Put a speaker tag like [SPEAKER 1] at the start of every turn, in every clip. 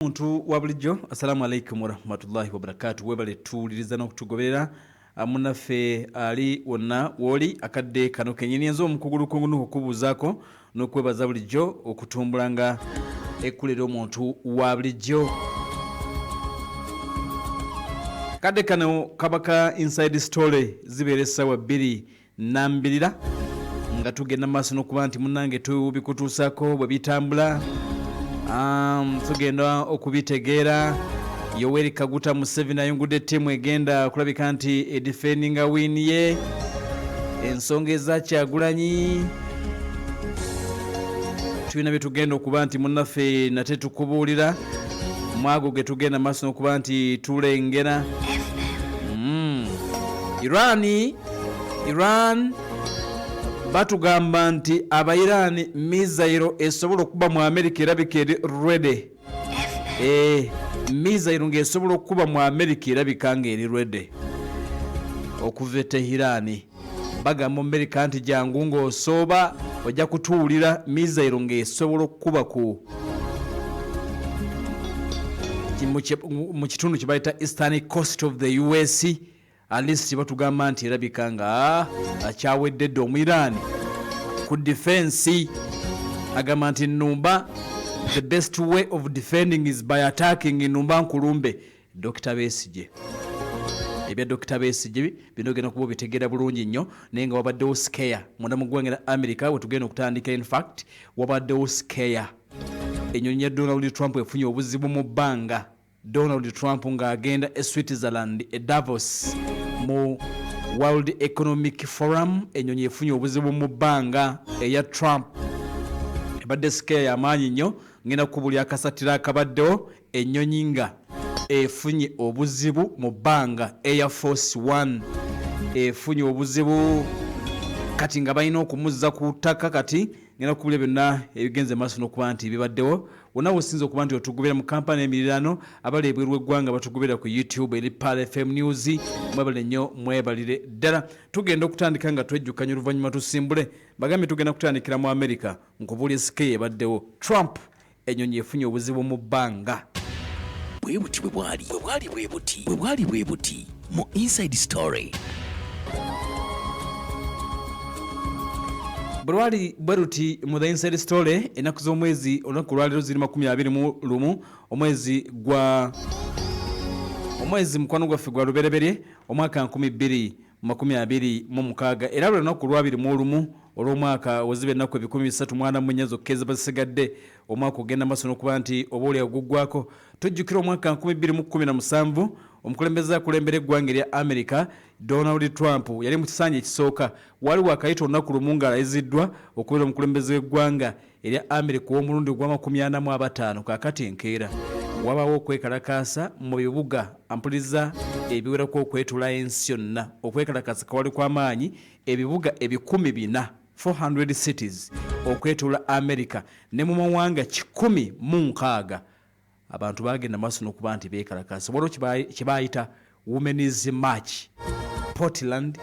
[SPEAKER 1] Muntu wa bulijjo assalamu alaikum warahmatullahi wabarakatuh webale tuwuliriza n'okutugoberera munaffe ali wonna woli akadde kano kenyini enzo omukugulukungunu okubuuzaako n'okwebaza bulijjo okutumbulanga ekkulira omuntu wa bulijjo. Kadde kano kabaka inside story zibeera essaawa 2:02 nga tugenda maaso n'okuba nti munnange tubikutuusaako bwe bitambula. Tugenda okubitegeera Yoweri Kaguta Museveni ayungudde ttiimu egenda kulabika nti edifendinga win ye, ensonga eza Kyagulanyi tulina bye tugenda okuba nti munnaffe nate tukubuulira mwago ge tugenda maaso n'okuba nti tulengera. Iran batugamba nti Abairani mizairo esobola okuba mu America erabika eri ready. Mizairo ng'esobola okuba mu America erabika ng'eri ready okuva Tehirani. Bagamba America nti jangu ng'osooba ojja kutuwulira mizairo ng'esobola okuba mu kitundu kye bayita Eastern Coast of the US. At least batugamba nti erabika nga akyawedde dde Omwirani ku defense. Agamba nti Numba, the best way of defending is by attacking Numba Nkulumbe. Dr. Besigye, ebya Dr. Besigye bino genda kuba bitegeera bulungi nnyo naye nga wabaddewo scare munda mu ggwanga la America wetugenda okutandika. In fact wabaddewo scare. Ennyonyi ya Donald Trump efunye obuzibu mu bbanga. Donald Trump ng'agenda e Switzerland e Davos mu World Economic Forum. Ennyonyi efunye obuzibu mu bbanga eya Trump ebadde scare y'amaanyi nnyo. Ngenda kubuli akasatira akabaddewo ennyonyi nga efunye obuzibu mu bbanga. Air Force One efunye obuzibu kati nga balina okumuzza ku ttaka. Kati ngenda kubulya byonna ebigenze maaso n'okuba nti bibaddewo. Wonna wosinza okuba nti otugubira mu kampani emirirano abali ebweru w'eggwanga batugubira ku YouTube eri Pal FM News. Mwebale nnyo, mwebalire ddala. Tugenda okutandika nga twejjukanya oluvannyuma tusimbule. Bagambye tugenda kutandikira mu America nkubulya esike ebaddewo. Trump ennyonyi efunye obuzibu mu bbanga.
[SPEAKER 2] Bwe buti bwe buti mu Inside Story.
[SPEAKER 1] Bweruti mu the Inside Story ennaku z'omwezi olunaku lwaleero ziri 21 omwezi mukwano gwaffe gwa lubereberye omwaka 2026 era lunaku lwa 21 olw'omwaka weziba ennaku 384 zokka ezibasigadde omwaka ogenda maaso n'okuba nti oba oli aguggwako. Tujjukira omwaka 2017 omukulembeze akulembera eggwanga erya America Donald Trump yali mu kisanja ekisooka. Waliwo akayita olunaku lumu ng'alayiziddwa okubeera omukulembeze w'eggwanga erya America ow'omulundi gwa 45. Kaakati enkeera wabawo okwekalakaasa mu bibuga ampuliriza ebiwerako okwetula ensi yonna. Okwekalakaasa kawali kw'amaanyi ebibuga 400 cities okwetula America ne mu mawanga 116 abantu bagenda maaso n'okuba nti beekalakaasa. Waliwo kye bayita Women's March Portland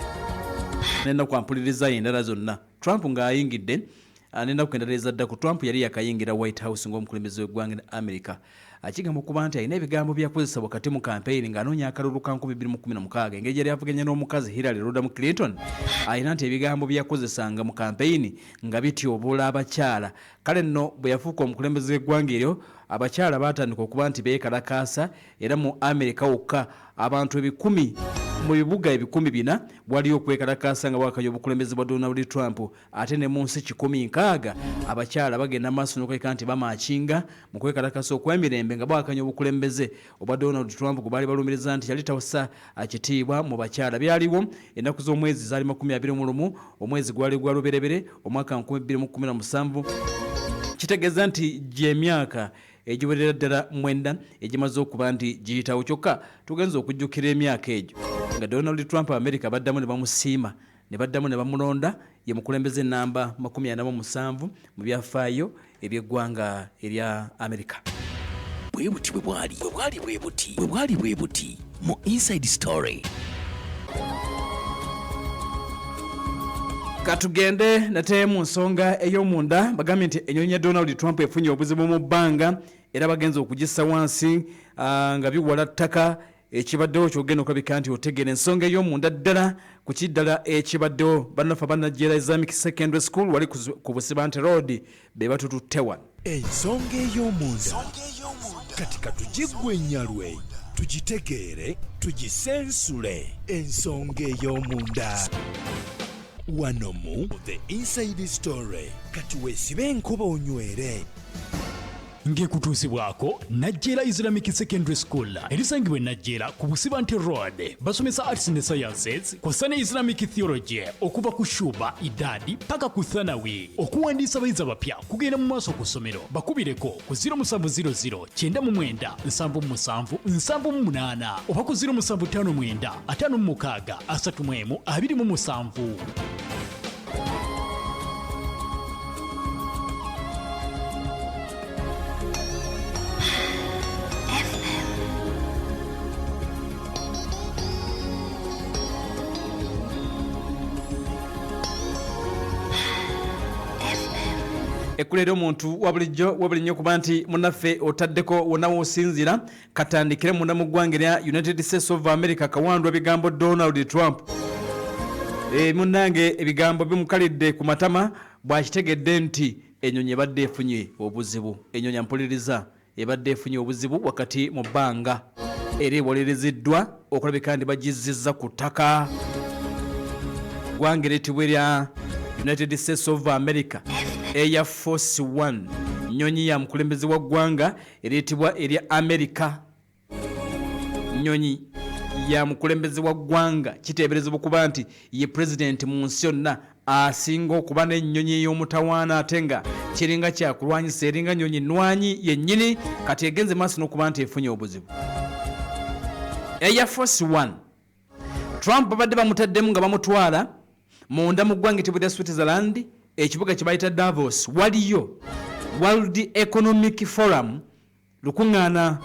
[SPEAKER 1] nenda kwampuliriza endala zonna. Trump ng'ayingidde nenda kukendereza dda ku Trump yali yakayingira White House ng'omukulembeze w'eggwanga la America. Akigamba okuba nti alina ebigambo byakozesa wakati mu campaign ng'anoonya akalulu ka 2016 engeri yali avuganya n'omukazi Hillary Rodham Clinton. Alina nti ebigambo byakozesanga mu campaign nga bityoboola abakyala. Kale nno bwe yafuuka omukulembeze w'eggwanga eryo abakyala baatandika okuba nti beekalakaasa era mu America wokka abantu 1,000 mu bibuga 400 waliyo okwekalakaasa nga bwakanya obukulembeze bwa Donald Trump. Ate ne mu nsi 160 abakyala bagenda maaso n'okweka nti bamaakinga mu kwekalakaasa okw'emirembe nga bwakanya obukulembeze obwa Donald Trump gwe baali balumiriza nti yali tawasa kitiibwa mu bakyala. Byaliwo ennaku z'omwezi zaali 21 omwezi gwali gwa luberebere omwaka 2017. Kitegeeza nti gy'emyaka egiwerera ddala 9 egimaze okuba nti giyitawo. Kyokka tugenza okujjukira emyaka egyo nga Donald Trump America baddamu ne bamusiima ne baddamu ne bamulonda ye mukulembeze namba 47 mu byafaayo eby'eggwanga erya America.
[SPEAKER 2] Bwe bwali mu Inside Story.
[SPEAKER 1] Katugende nate mu nsonga ey'omunda bagambye nti ennyonyi ya Donald Trump efunye obuzibu mu bbanga era bagenza okugissa wansi nga biwala ttaka ekibaddewo kyogenda okulabika nti otegeera ensonga ey'omunda ddala ku kiddala ekibaddewo bannaffe abannajjeera Islamic Secondary School wali ku Busibante Road be batututte wano.
[SPEAKER 3] Ensonga ey'omunda kati katugigwennyalwe tugitegeere tugisensule. Ensonga ey'omunda wano mu The Inside Story kati weesibe enkuba onywere.
[SPEAKER 2] ng'ekutuusibwako Najjeera Islamic Secondary School erisangibwa Najjeera ku Busibante Road. Basomesa arts ne sciences kw'ossa ne Islamic theology okuva ku shuba idadi paka ku thanawi. Okuwandiisa abayizi abapya kugenda mu maaso ku ssomero. Bakubireko ku 0700 99 77 78 oba ku 0759 56 31 27.
[SPEAKER 1] Ekulera omuntu wabuli nnyo kuba nti munnaffe otaddeko wonna w'osinzira katandikire munda mu ggwanga lya United States of America kawandwa bigambo Donald Trump. Munnange ebigambo bimukalidde ku matama bw'akitegedde nti ennyonyi ebadde efunye obuzibu. Ennyonyi ampuliriza ebadde efunye obuzibu wakati mu bbanga era ewaliriziddwa okulabika nti bagizizza ku ttaka. Ggwanga eryitibwa erya United States of America Air Force One, nnyonyi ya mukulembeze wa ggwanga eryitibwa erya America. Nnyonyi ya mukulembeze wa ggwanga kiteeberezebwa kuba nti ye president mu nsi yonna asinga okuba n'ennyonyi ey'omutawaana ate nga kiringa kyakulwanyisa eringa nnyonyi nnwanyi yennyini kati egenze maaso n'okuba nti efunye obuzibu. Air Force One, Trump babadde bamutaddemu nga bamutwala munda mu ggwanga eryitibwa erya Switzerland, ekibuga kye bayita Davos. Waliyo World Economic Forum, lukuŋŋaana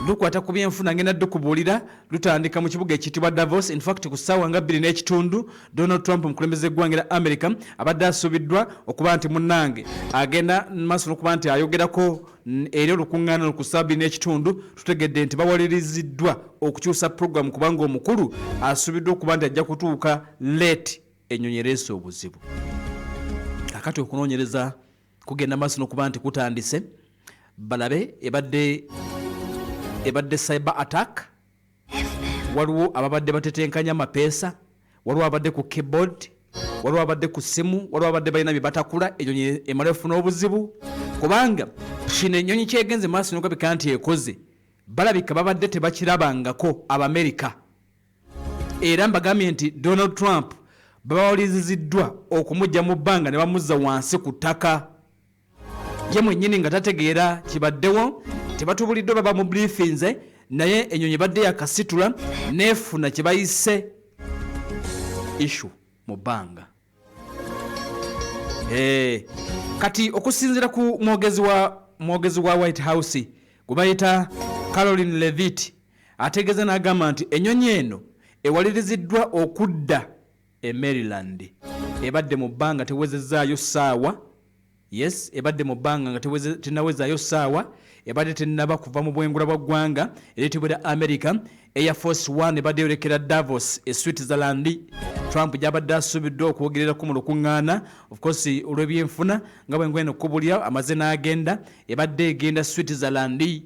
[SPEAKER 1] lukwata ku byenfuna ngenda ddukubuulira lutandika mu kibuga ekiyitibwa Davos. In fact ku ssaawa nga 2 n'ekitundu Donald Trump omukulembeze eggwanga lya America abadde asuubiddwa okuba nti munnange agenda maaso n'okuba nti ayogerako eri olukuŋŋaana ku ssaawa 2 n'ekitundu. Tutegedde nti bawaliriziddwa okukyusa program kubanga omukulu asuubiddwa okuba nti ajja kutuuka late. Ennyonyi ereese obuzibu. Kakati okunoonyereza kugenda maaso n'okuba nti kutandise balabe ebadde cyber attack. Waliwo ababadde batetenkanya amapeesa, waliwo abadde ku keyboard, waliwo abadde ku simu, waliwo abadde balina bye batakula. Ennyonyi emala efuna obuzibu kubanga kino ennyonyi kyegenze maaso n'okulabika nti ekoze balabika babadde tebakirabangako Abamerika. Era mbagambye nti Donald Trump bawaliziziddwa okumujja mu bbanga ne bamuzza wansi ku ttaka. Ye mwennyini nga tategeera kibaddewo, tebatubuliddwa baba mu briefings, naye ennyonyi badde yakasitula neefuna kye bayise issue mu bbanga. Kati okusinziira ku mwogezi wa White House gwe bayita Caroline Levitt ategeeza n'agamba nti ennyonyi eno ewaliriziddwa okudda e Maryland. Ebadde mu bbanga tewezezaayo ssaawa. Yes, ebadde mu bbanga nga tenawezaayo ssaawa. Ebadde tennaba kuva mu bwengula bwa ggwanga eryitibwa lya America. Air Force One ebadde yolekera Davos e Switzerland. Trump gy'abadde asuubiddwa okwogererako mu lukuŋŋaana of course olw'ebyenfuna nga bwe ngweno okubulya amaze n'agenda. Ebadde egenda Switzerland.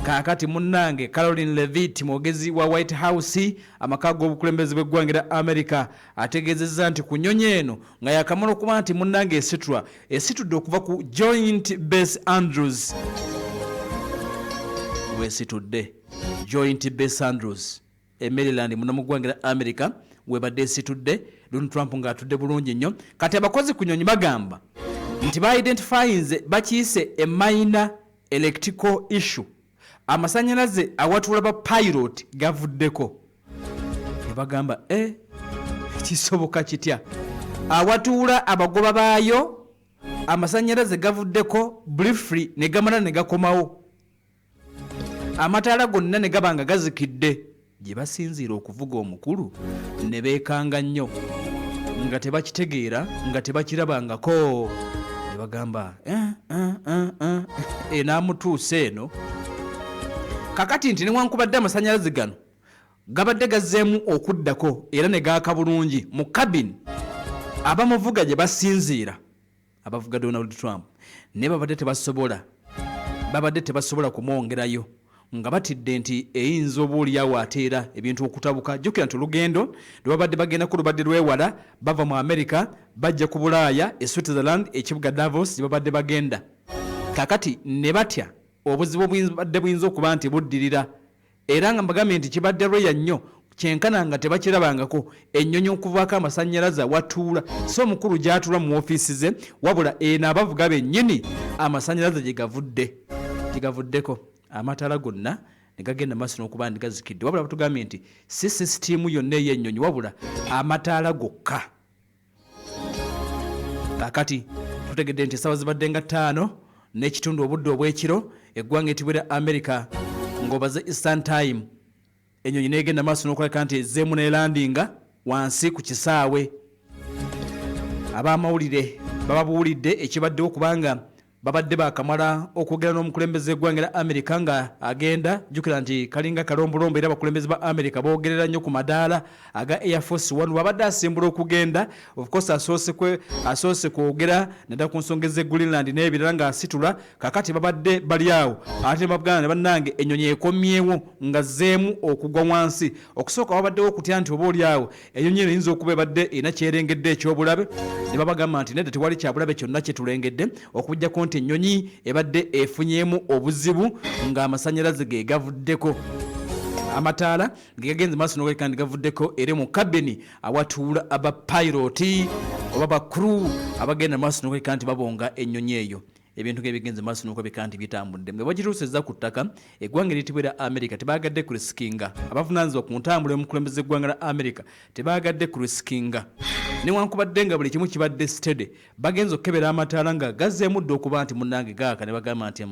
[SPEAKER 1] Kakati munnange Caroline Levitt mwogezi wa White House amaka g'obukulembeze bw'eggwanga lya America ategeezezza nti ku nnyonyi eno nga yakamala okuba nti munnange esitudde okuva ku Joint Base Andrews. Wesitudde Joint Base Andrews e Maryland muna mu ggwanga lya America webadde esitudde. Donald Trump ng'atudde bulungi nnyo. Kati abakozi ku nnyonyi bagamba nti ba-identifyinze bakiyise a minor electrical issue. Amasanyalaze awatuula ba pilot gavuddeko. Ne bagamba kisoboka kitya? Awatuula abagoba baayo amasanyalaze gavuddeko briefly ne gamala ne gakomawo. Amataala gonna ne gabanga gazikidde. Gye basinziira okuvuga omukulu ne beekanga nnyo nga tebakitegeera nga tebakirabangako. Ne bagamba enaamutuusa eno kakati nti newankubadde amasanyalaze gano gabadde gazzeemu okuddako era ne gaaka bulungi mu kabini abamuvuga gye basinziira abavuga Donald Trump ne babadde tebasobola kumwongerayo nga batidde nti eyinza obuulyawo ateera ebintu okutabuka. Jjukira nti olugendo lwe babadde bagenda ku lubadde lwewala bava mu America bajja ku Bulaaya e Switzerland ekibuga Davos gye babadde bagenda. Kakati ne batya obuzibu bwabadde buyinza okuba nti buddirira era nga mbagambye nti kibadde lweya nnyo kyenkana nga tebakirabangako ennyonyi okuvaako amasannyalaze watuula so omukulu gyatuula mu ofiisi ze wabula eno abavuga bennyini amasannyalaze gyegavuddeko amataala gonna ne gagenda maaso n'okuba nti gazikidde wabula batugambye nti si sisitiimu yonna ey'ennyonyi wabula amataala gokka. Kakati tutegedde nti essaawa zibadde nga 5 n'ekitundu obudde obw'ekiro eggwanga etibwera America ng'obaze Eastern Time ennyonyi neegenda maaso n'okulabika nti ezzeemu neelandinga wansi ku kisaawe. Ab'amawulire bababuulidde ekibaddewo kubanga babadde bakamala okwogera n'omukulembeze eggwanga lya America nga agenda. Jjukira nti kalinga kalombolombo era abakulembeze ba America boogerera nnyo ku madaala aga Air Force One wabadde asimbula okugenda. Of course asoose kwogera nedda ku nsonga ez'e Greenland n'ebirala ng'asitula. Kakati babadde bali awo ate babugana ne bannange ennyonyi ekomyewo nga zzeemu okugwa wansi. Okusooka babaddewo okutya nti oba oli awo ennyonyi eno eyinza okuba ebadde erina kyerengedde eky'obulabe ne babagamba nti nedda tewali kyabulabe kyonna kyetulengedde okujjako nti ennyonyi ebadde efunyeemu obuzibu ng'amasannyalaze ge gavuddeko. Amataala gegagenze maaso n'okulabika nti gavuddeko eri mu kabini awatuula abapayiroti oba bakuru abagenda maaso n'okulabika nti babonga ennyonyi eyo. Ebintu gebigenze maaso n'okulabika nti bitambudde. Bwe bagituusizza ku ttaka eggwanga eritibwera America tebaagadde ku risikinga. Abavunaanyizibwa ku ntambula y'omukulembeze eggwanga lya America tebaagadde ku risikinga. Newankubadde nga buli kimu kibadde stede bagenza okukebera amataala nga gazzeemu dda okuba nti munnange gaaka ne bagamba nti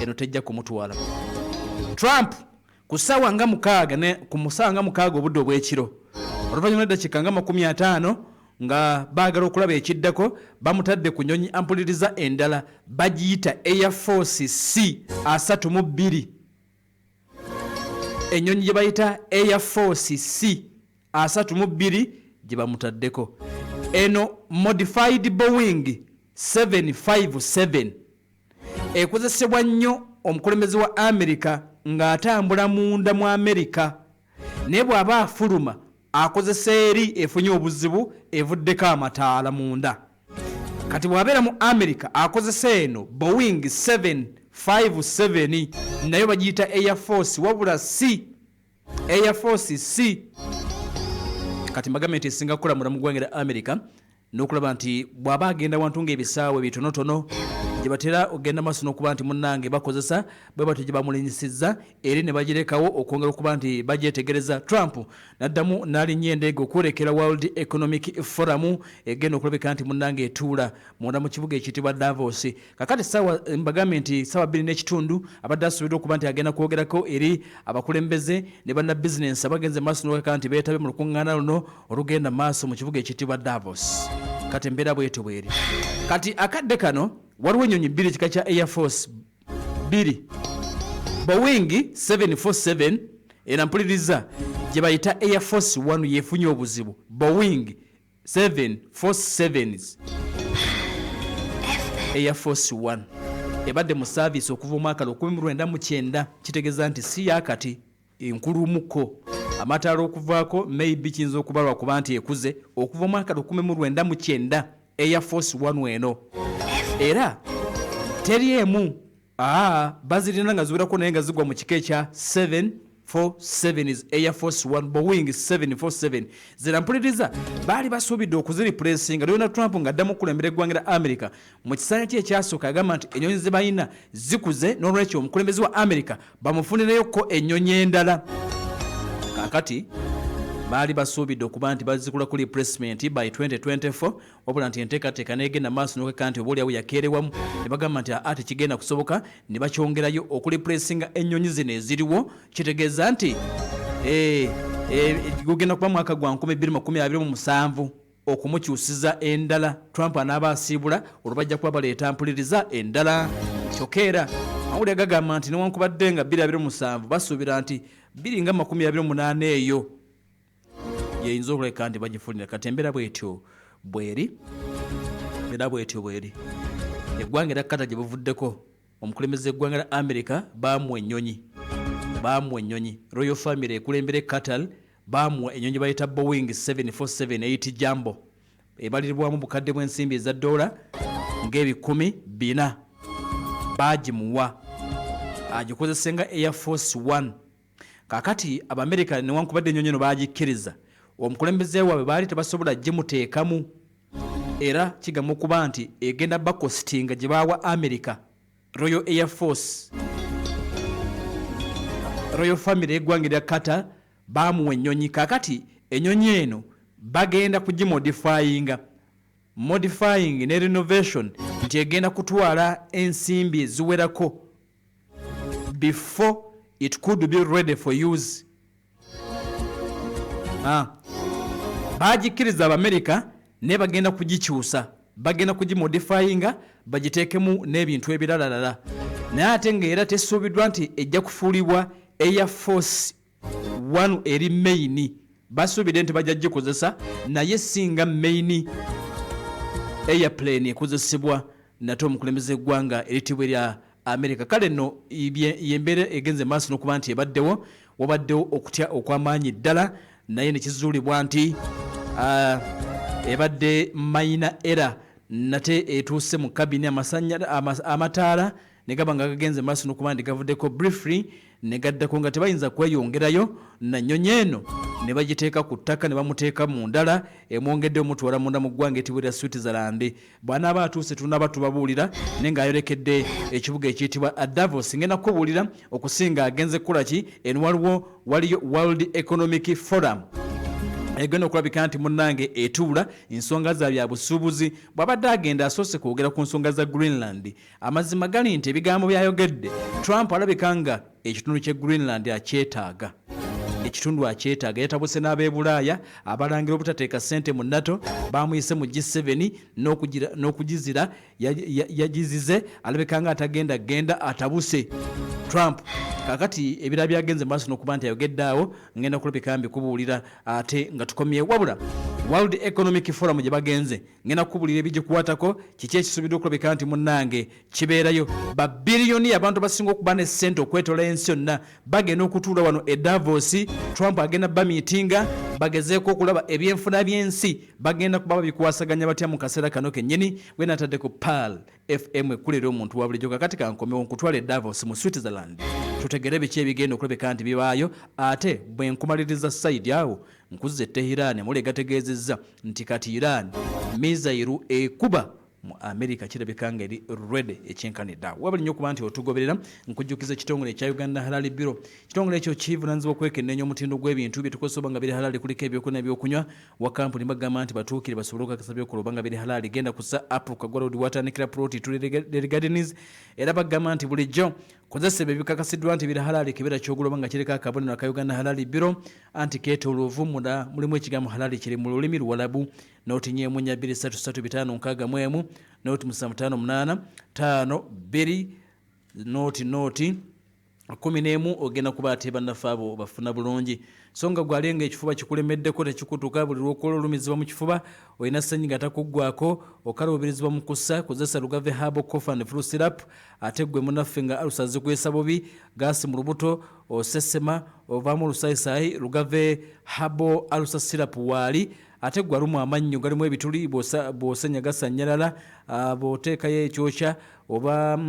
[SPEAKER 1] eno tejja kumutwala. Trump ku ssaawa nga 6 obudde obw'ekiro oluvannyuma lw'eddakiika nga 50 nga baagala okulaba ekiddako bamutadde ku nnyonyi ampuliriza endala bagiyita Air Force C-32. Ennyonyi gye bayita Air Force C-32 gye bamutaddeko. Eno modified Boeing 757 ekozesebwa nnyo omukulembeze wa America ng'atambula munda mu America naye bw'aba afuluma akozesa eri efunye obuzibu evuddeko amataala munda. Kati bw'abeera mu America akozesa eno Boeing 757 nayo bagiyita Air Force wabula Air Force C. Kati mbagambe nti esinga kukola mu ggwanga lya America n'okulaba nti bw'aba agenda wantu ng'ebisaawe bitonotono gye batera ogenda maaso n'okuba nti munnange bakozesa bwe batyo gye bamulinyisizza eri ne bagirekawo okwongera okuba nti bagyetegereza. Trump n'addamu n'alinnya endege okwolekera World Economic Forum egenda okulabika nti munnange etuula munda mu kibuga ekiyitibwa Davos. Kakati mbagambe nti ssaawa 2:30 abadde asuubirwa okuba nti agenda kwogerako eri abakulembeze ne bannabizinensi abagenze maaso n'okulabika nti beetabe mu lukuŋŋaana luno olugenda maaso mu kibuga ekiyitibwa Davos. Kati embeera bwetyo bweri. Kati akadde kano waliwo ennyonyi 2 kika kya Air Force 2 Boeing 747 enampuliriza gye bayita Air Force 1 yefunye obuzibu. Boeing 747 Air Force 1 ebadde mu service okuva omwaka 1999 kitegeeza nti si yakati enkulumuko amataala okuvaako maybe kiyinza okubalwa kuba nti ekuze okuva omwaka 1999 Air Force 1 eno era teri emu bazirina nga ziwerako naye nga zigwa mu kika ekya 747 Air Force 1 Boeing 747 zirampuliriza baali basuubidde okuziripulesinga Donald Trump ng'addamu okulembera eggwanga lya America mu kisaanya kye ekyasooka agamba nti ennyonyi ze balina zikuze n'olwekyo omukulembeze wa America bamufunireyoko ennyonyi endala. Kakati baali basuubidde okuba nti bazikula ku replacement by 2024 wabula nti enteekateeka n'egenda maaso n'okweka nti oba oliawo yakeerewamu ne bagamba nti ate kigenda kusoboka ne bakyongerayo okureplacinga ennyonyi zino eziriwo. Kitegeeza nti gugenda kuba mwaka gwa 2027 okumukyusiza endala. Trump anaaba asiibula olwo bajja kuba baleeta mpuliriza endala. tokeera awuli agagamba nti newankubadde nga 2027 basuubira nti 2028 eyo yeyinza okuleka nti bagifunira kati embeera bwetyo bweri eggwanga era kata gye buvuddeko omukulembeze eggwanga lya America baamuwa ennyonyi Royal Family ekulembere Qatar baamuwa ennyonyi bayita Boeing 747-8 Jumbo ebalirirwamu bukadde bw'ensimbi eza $400 baagimuwa agikozese nga Air Force One. Kakati Abamerika newankubadde ennyonyi eno baagikkiriza, omukulembeze waabwe baali tebasobola gimuteekamu era kigamba okuba nti egenda bakositinga gye baawa America. Royal Air Force Royal Family eggwanga lya Qatar baamuwa ennyonyi. Kakati ennyonyi eno bagenda kugimodifyinga ne renovation nti egenda kutwala ensimbi eziwerako before it could be ready for use. Bagikkiriza Abamerika ne bagenda kugikyusa, bagenda kugimodifyinga bagiteekemu n'ebintu ebiralalala, naye ate ng'era tesuubiddwa nti ejja kufuulibwa Air Force One eri main. Basuubidde nti bajja gikozesa naye singa main airplane ekozesebwa nate omukulembeze eggwanga eritibwa erya America. Kale nno yembeera egenze maaso n'okuba nti wabaddewo okutya okw'amaanyi ddala, naye nekizuulibwa nti ebadde minor error nate etuuse mu kabine amataala ne gaba nga gagenze maaso n'okuba nti gavuddeko briefly ne gaddako nga tebayinza kweyongerayo na nnyonyi eno ne bagiteeka ku ttaka ne bamuteeka mu ndala emwongedde omutwala munda mu ggwanga etibwa erya Switzerland. Bw'anaaba atuuse tunaaba tubabuulira naye ng'ayolekedde ekibuga ekiyitibwa Davos. Ngenda kubuulira okusinga agenze kukola ki eno waliyo World Economic Forum egenda okulabika nti munnange etuula ensonga za bya busuubuzi. Bw'abadde agenda asoose kwogera ku nsonga za Greenland, amazima gali nti ebigambo byayogedde Trump alabika nga ekitundu kye Greenland akyetaaga. Ekitundu akyetaaga. Yatabuse n'ab'ebulaaya abalangira obutateeka ssente mu NATO baamuyise mu G7 n'okugizira yagizize, alabika nga genda atabuse Trump. Kakati ebira byagenze maaso n'okuba nti ayogedde awo ngenda kulabika mbikubuulira ate nga tukomye. Wabula World Economic Forum gye bagenze ngenda kubuulira ebigikukwatako kiki ekisuubiddwa okulabika nti munnange kibeerayo. Babiliyoni abantu basinga okuba ne ssente okwetola ensi yonna bagenda okutuula wano e Davos. Trump agenda bamiitinga bagezeeko okulaba ebyenfuna by'ensi bagenda kuba babikwasaganya batya mu kaseera kano kennyini. Bwe natadde ku Pearl FM ekkulira omuntu wa bulijjo. Kakati kankomewo nkutwala e Davos mu Switzerland tutegere biki ebigenda okulabika nti bibaayo. Ate bwe nkumaliriza sayidi awo nkuzze Tehran mule gategeezezza nti kati Iran mizairu ekuba mu America kirabika nga eri ready ekyenkanidde awo. Wabali nnyo okuba nti otugoberera nkujjukiza ekitongole ekya Uganda Halal Bureau. Ekitongole ekyo kivunaanyizibwa okwekenneenya omutindo gw'ebintu bye tukozesa nga biri halali kuliko ebyokulya n'ebyokunywa wa kampuni bagamba nti batuukire basobole okukakasa by'okuloba nga biri halali. Genda kussa app kagwa road watandikira plot to gardens era bagamba nti bulijjo kozesebwa ebikakasiddwa nti biri halali kibera ky'oguloba nga kireka akabonero aka Uganda Halal Bureau anti keetooloovu mulimu ekigambo halali kiri mu lulimi Luwalabu noti nyemunya 2335 noti 758 52 noti 11 ogenda kuba ate bannaffe abo bafuna bulungi. So nga gwalenga ekifuba kikulemeddeko tekikutuuka buli lwokola olumizibwa mu kifuba olina ssenyiga atakuggwako okaloberizibwa mu kussa kozesa Lugave Herbal Cough and Flu Syrup. Ate gwe munaffe nga alusa zikwesa bubi gaasi mu lubuto osesema ovaamu olusaayisayi Lugave Herbal Alusa Syrup waali. Ate gwalumu amannyo galimu ebituli bw'osenya gasanyalala bw'oteekayo ekyokya oba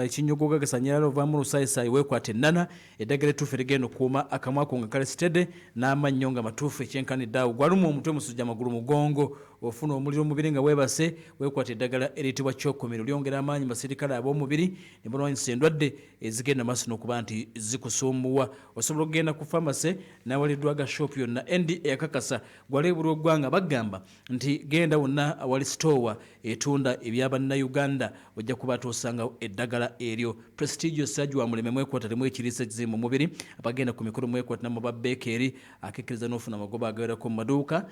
[SPEAKER 1] ekinyogoga gasanyalala ovaamu olusaayisayi weekwata ennana eddagala ettuufu erigenda okukuuma akamwa ko nga kalesitedde n'amannyo nga matuufu ekyenkanidde awo. Gwalumu omutwe musujja amagulu mugongo ofuna omuliro omubiri nga weebase weekwata eddagala eriyitibwa kyokomero lyongera amaanyi basirikale ab'omubiri ne balwanyisa endwadde ezigenda maaso n'okuba nti zikusumbuwa. Osobola okugenda ku famasi n'awaliddwa ga shop yonna NDA yakakasa gwaleebulwa eggwanga bagamba nti genda wonna awali sitowa etunda ebya bannayuganda ojja ojja kuba tosanga eddagala eryo. Prestigious Sajwa muleme mwekwata limu ekirisa kizimbu mubiri abagenda ku mikolo mwekwata namu babeekeri akekkiriza n'ofuna amagoba agawerako mu maduuka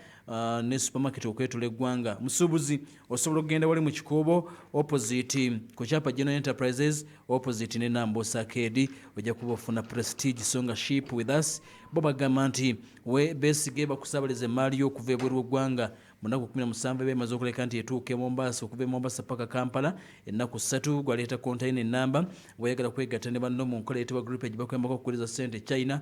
[SPEAKER 1] ne supermarket okwetula eggwanga. Musuubuzi osobola okugenda wali mu Kikuubo opposite ku kyapa General Enterprises opposite ne Nambosa Arcade ojja kuba ofuna Prestige Songa Ship with us. Bo bagamba nti we beesige bakusabaliza emaali y'okuva ebweru w'eggwanga mu nnaku 17 beemaze okuleka nti etuuka e Mombasa okuva e Mombasa paka Kampala ennaku 3 gwaleeta container ennamba weeyagala kwegatta ne banno mu nkola eyitibwa group egibakwembako okukuliza ssente China